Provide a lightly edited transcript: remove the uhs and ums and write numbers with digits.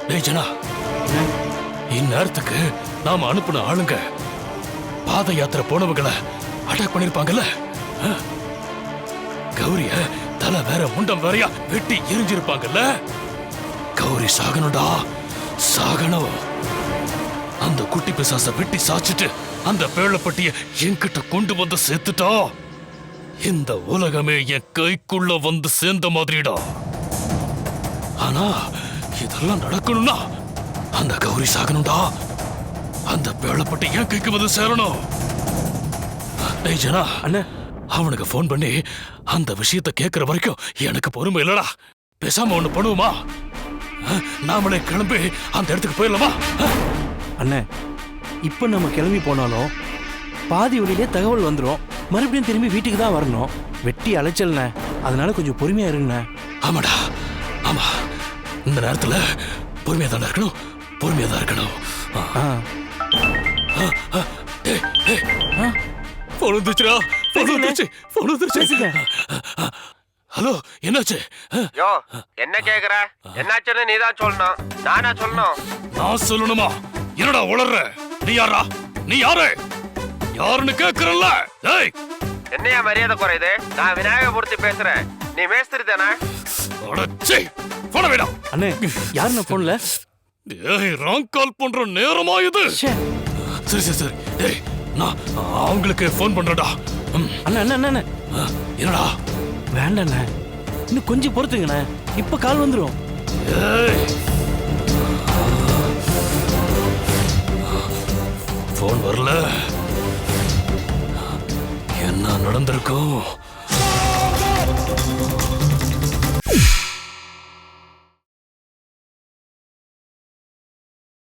டேய் ஜனா, இந்நேரத்துக்கு நாம அனுப்புன ஆளுங்க பாத யாத்திரை போனவங்களை அட்டாக் பண்ணிருப்பாங்கல்ல. கௌரிய தலை வேற முண்டம் வேறையா வெட்டி எரிஞ்சிருப்பாங்கல்ல. கௌரி சாகணும்டா, சாகணும். அந்த குட்டி பிசாச வெட்டி சாச்சிட்டு அந்த பேழப்பட்டிய என்கிட்ட கொண்டு வந்து சேர்த்துட்டா இந்த உலகமே என் கைக்குள்ள வந்து சேர்ந்த மாதிரிடா. ஆனா இதெல்லாம் நடக்கணும்னா அந்த கௌரி சாகணும்டா, அந்த பேழப்பட்டி என் கைக்கு வந்து சேரணும். டேய் ஜனா, அண்ணே அவனுக்கு போன் பண்ணி அந்த விஷயத்தை கேட்கிற வரைக்கும் எனக்கு பொறுமை இல்லடா. பேசாம ஒண்ணு பண்ணுவோமா? நாமளே கிளம்பி அந்த இடத்துக்கு போயிடலாமா? அண்ணே, இப்ப நம்ம கிளம்பி போனாலும் பாதி வழியிலே தகவல் வந்துடும். மறுபடியும் திரும்பி வீட்டுக்கு தான் வரணும். வெட்டி அலைச்சல்ண்ணே, அதனால கொஞ்சம் பொறுமையா இருங்கண்ணே. ஆமாடா, ஆமா. இந்த நேரத்துல பொறுமையா தான் இருக்கணும், பொறுமையா தான் இருக்கணும். போன் வந்துச்சுடா, போன் வந்துச்சு, போன் வந்துச்சு. ஹலோ, என்னாச்சு? யோ, என்ன கேக்குற? என்னாச்சுன்னு நீதான் சொல்லணும், நானா சொல்லணும்? நான் சொல்லணுமா? என்னடா உளர்ற? நீ யாரா? நீ யாரு? யாருன்னு கேக்குறல்ல? டேய், என்னையா மரியாதை குறையுது? நான் விநாயகமூர்த்தி பேசுறேன். நீ மேஸ்திரி தானே? அடச்சே, போன வேடா. அண்ணே, யாருண்ணே போன்ல? ஏய், ராங் கால் பண்ற நேரமா இது? சரி சரி சரி. டேய், நான் அவங்களுக்கு போன் பண்றேன்டா. அண்ணா அண்ணா அண்ணா என்னடா? வேண்டாண்ணே, இன்னும் கொஞ்சம் பொறுத்துங்கண்ணே, இப்ப கால் வந்துடும். ஏய், போன் வரல. என்ன நடந்திருக்கும்?